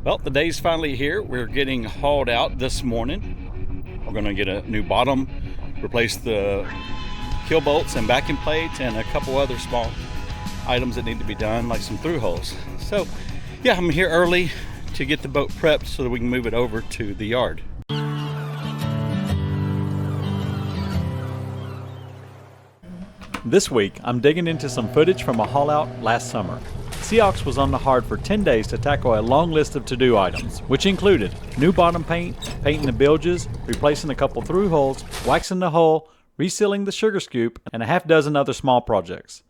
Well, the day's finally here. We're getting hauled out this morning. We're going to get a new bottom, replace the keel bolts and backing plates, and a couple other small items that need to be done, like some through holes. So, yeah, I'm here early to get the boat prepped so that we can move it over to the yard. This week, I'm digging into some footage from a haul out last summer. Seahawks was on the hard for 10 days to tackle a long list of to-do items, which included new bottom paint, painting the bilges, replacing a couple through holes, waxing the hull, resealing the sugar scoop, and a half dozen other small projects.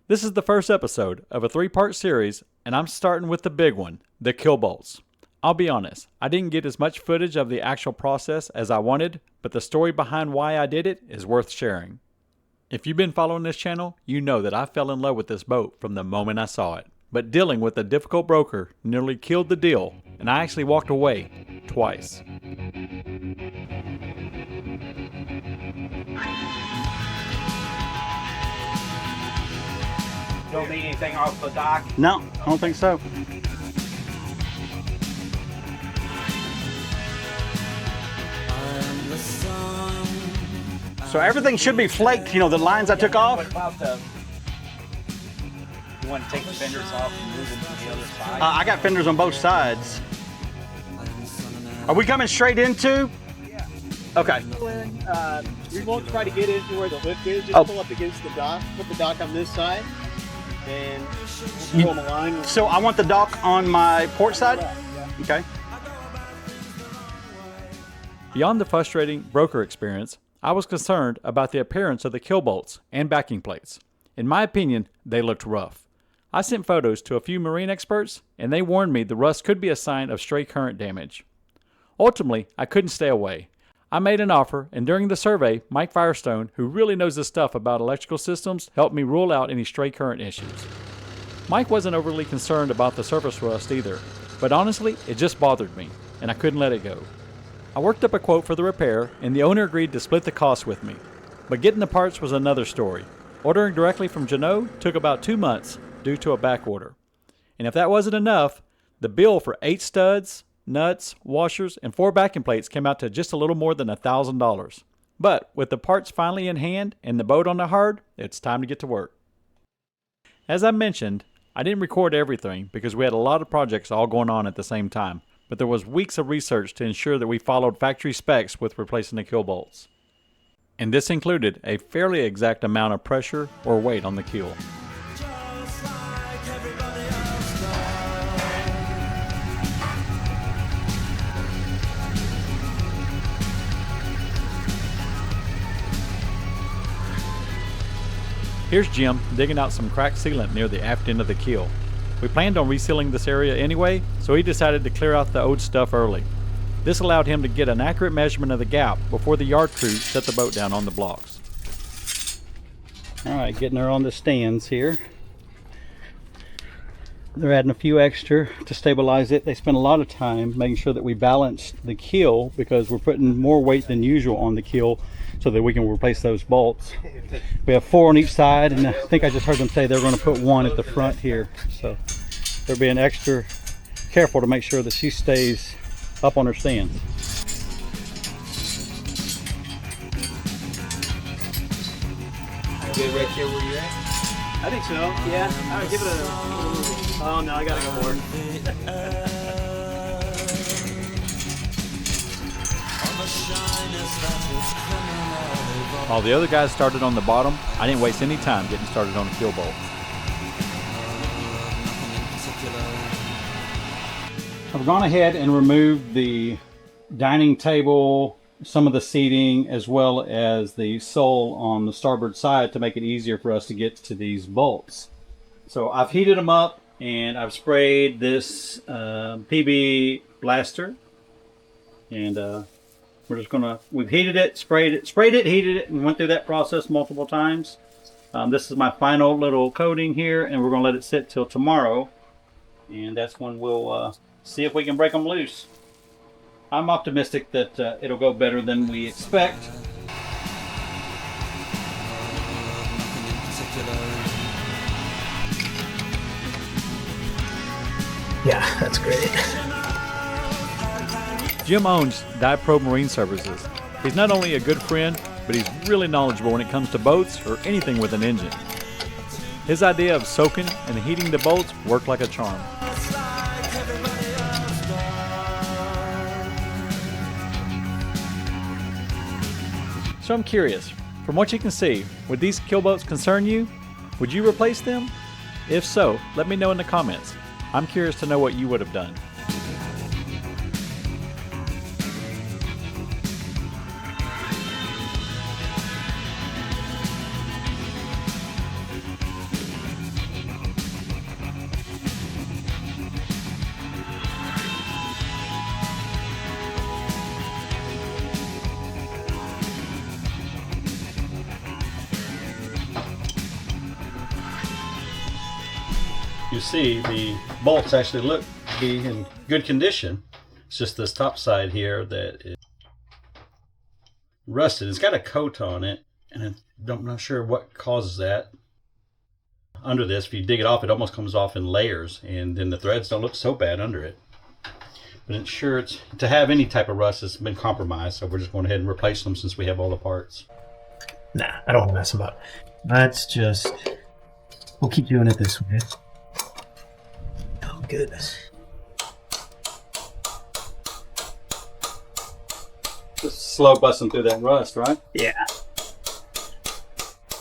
This is the first episode of a 3-part series, and I'm starting with the big one, the keel bolts. I'll be honest, I didn't get as much footage of the actual process as I wanted, but the story behind why I did it is worth sharing. If you've been following this channel, you know that I fell in love with this boat from the moment I saw it. But dealing with a difficult broker nearly killed the deal, and I actually walked away twice. Don't need anything off the dock? No, I don't think so. So everything should be flaked, you know, the lines I took off. What about you want to take the fenders off and move them to the other side? I got fenders on both sides. Are we coming straight into? Yeah. Okay. We won't try to get into where the lift is. Just pull up against the dock. Put the dock on this side, and we'll pull them line. So I want the dock on my port side? Yeah. Okay. Beyond the frustrating broker experience, I was concerned about the appearance of the keel bolts and backing plates. In my opinion, they looked rough. I sent photos to a few marine experts, and they warned me the rust could be a sign of stray current damage. Ultimately, I couldn't stay away. I made an offer, and during the survey, Mike Firestone, who really knows his stuff about electrical systems, helped me rule out any stray current issues. Mike wasn't overly concerned about the surface rust either, but honestly, it just bothered me, and I couldn't let it go. I worked up a quote for the repair, and the owner agreed to split the cost with me. But getting the parts was another story. Ordering directly from Jeanneau took about 2 months due to a back order. And if that wasn't enough, the bill for 8 studs, nuts, washers, and 4 backing plates came out to just a little more than $1,000. But with the parts finally in hand and the boat on the hard, it's time to get to work. As I mentioned, I didn't record everything because we had a lot of projects all going on at the same time. But there was weeks of research to ensure that we followed factory specs with replacing the keel bolts. And this included a fairly exact amount of pressure or weight on the keel. Here's Jim digging out some cracked sealant near the aft end of the keel. We planned on resealing this area anyway, so he decided to clear out the old stuff early. This allowed him to get an accurate measurement of the gap before the yard crew set the boat down on the blocks. All right, getting her on the stands here. They're adding a few extra to stabilize it. They spent a lot of time making sure that we balanced the keel because we're putting more weight than usual on the keel so that we can replace those bolts. We have 4 on each side, and I think I just heard them say they're going to put 1 at the front here. So they're being extra careful to make sure that she stays up on her stands. Good right there where you're at? I think so. Yeah. All right, give it a. Oh no, I gotta go more. While the other guys started on the bottom, I didn't waste any time getting started on the keel bolt. I've gone ahead and removed the dining table, some of the seating, as well as the sole on the starboard side to make it easier for us to get to these bolts. So I've heated them up and I've sprayed this PB blaster, and we're just gonna, we've heated it, sprayed it, heated it, and went through that process multiple times. This is my final little coating here, and we're gonna let it sit till tomorrow, and that's when we'll see if we can break them loose. I'm optimistic that it'll go better than we expect. Yeah, that's great. Jim owns Dive Pro Marine Services. He's not only a good friend, but he's really knowledgeable when it comes to boats or anything with an engine. His idea of soaking and heating the bolts worked like a charm. So I'm curious, from what you can see, would these keel boats concern you? Would you replace them? If so, let me know in the comments. I'm curious to know what you would have done. You see the bolts actually look to be in good condition. It's just this top side here that is rusted. It's got a coat on it, and I'm not sure what causes that. Under this, if you dig it off, it almost comes off in layers, and then the threads don't look so bad under it. But it's sure it's to have any type of rust that's been compromised, so we're just going ahead and replace them since we have all the parts. Nah, I don't want to mess them up. We'll keep doing it this way. Oh, goodness. Just slow busting through that rust, right? Yeah.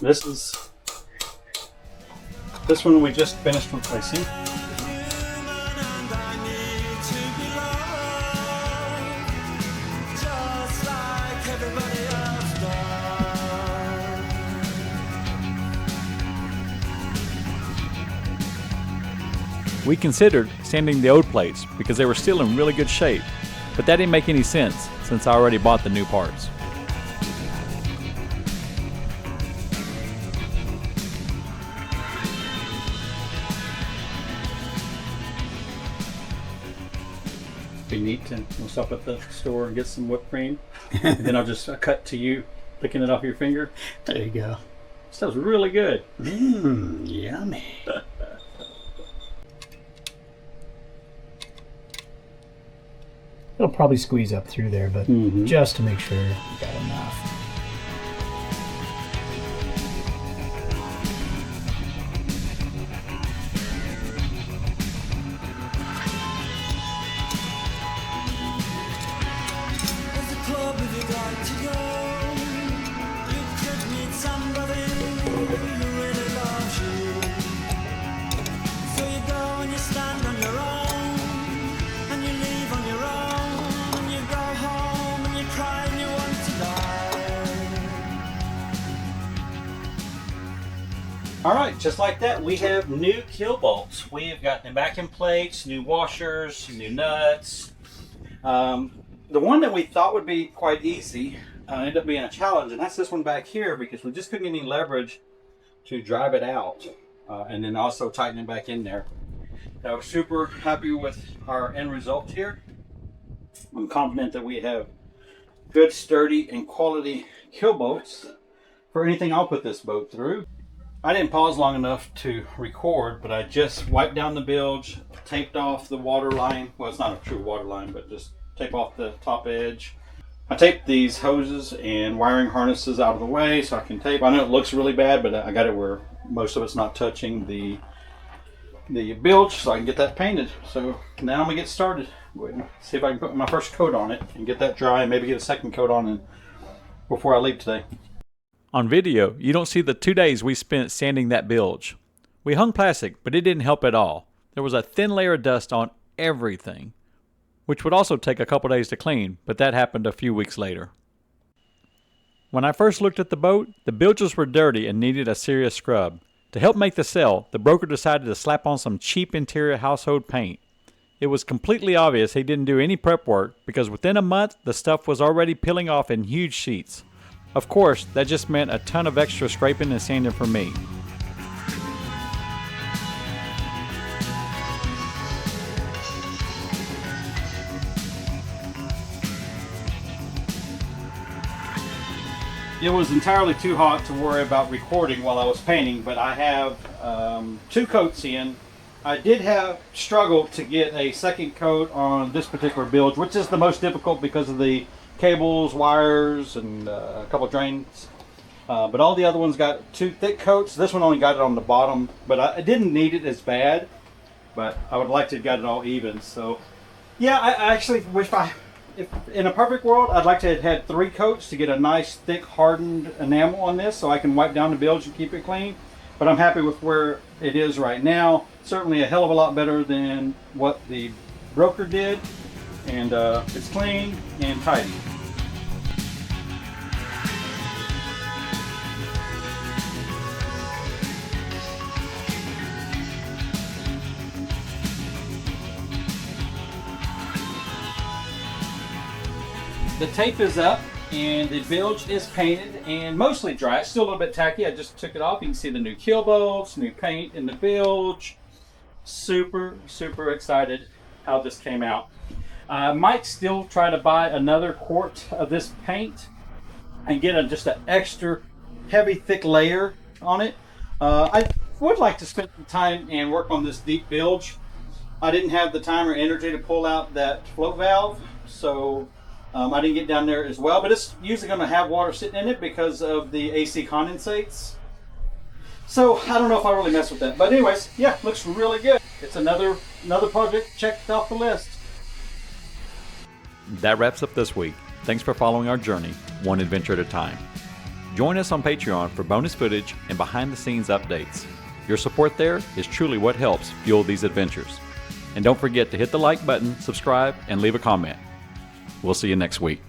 This one we just finished replacing. We considered sanding the old plates because they were still in really good shape, but that didn't make any sense since I already bought the new parts. Be neat to we'll stop at the store and get some whipped cream. And then I'll just cut to you picking it off your finger. There you go. Stuff's really good. Yummy. It'll probably squeeze up through there, but just to make sure you got enough. All right, just like that, we have new keel bolts. We have got new backing plates, new washers, new nuts. The one that we thought would be quite easy ended up being a challenge, and that's this one back here because we just couldn't get any leverage to drive it out and then also tighten it back in there. I was super happy with our end result here. I'm confident that we have good, sturdy, and quality keel bolts for anything I'll put this boat through. I didn't pause long enough to record, but I just wiped down the bilge, taped off the water line. Well, it's not a true water line, but just tape off the top edge. I taped these hoses and wiring harnesses out of the way so I can tape. I know it looks really bad, but I got it where most of it's not touching the bilge, so I can get that painted. So now I'm gonna get started. See if I can put my first coat on it and get that dry, and maybe get a second coat on it before I leave today. On video, you don't see the 2 days we spent sanding that bilge. We hung plastic, but it didn't help at all. There was a thin layer of dust on everything, which would also take a couple days to clean, but that happened a few weeks later. When I first looked at the boat, the bilges were dirty and needed a serious scrub. To help make the sale, the broker decided to slap on some cheap interior household paint. It was completely obvious he didn't do any prep work because within a month, the stuff was already peeling off in huge sheets. Of course, that just meant a ton of extra scraping and sanding for me. It was entirely too hot to worry about recording while I was painting, but I have 2 coats in I did have struggled to get a second coat on this particular bilge, which is the most difficult because of the cables, wires, and a couple drains. But all the other ones got 2 thick coats. This one only got it on the bottom, but I didn't need it as bad. But I would like to have got it all even. So, yeah, I actually wish if in a perfect world, I'd like to have had 3 coats to get a nice, thick, hardened enamel on this, so I can wipe down the bilge and keep it clean. But I'm happy with where it is right now. Certainly a hell of a lot better than what the broker did. And it's clean and tidy. The tape is up and the bilge is painted and mostly dry. It's still a little bit tacky. I just took it off. You can see the new keel bolts, new paint in the bilge. Super, super excited how this came out. I might still try to buy another quart of this paint and get just an extra heavy, thick layer on it. I would like to spend some time and work on this deep bilge. I didn't have the time or energy to pull out that float valve, so I didn't get down there as well, but it's usually going to have water sitting in it because of the AC condensates. So I don't know if I really mess with that. But anyways, yeah, looks really good. It's another project checked off the list. That wraps up this week. Thanks for following our journey, one adventure at a time. Join us on Patreon for bonus footage and behind-the-scenes updates. Your support there is truly what helps fuel these adventures. And don't forget to hit the like button, subscribe, and leave a comment. We'll see you next week.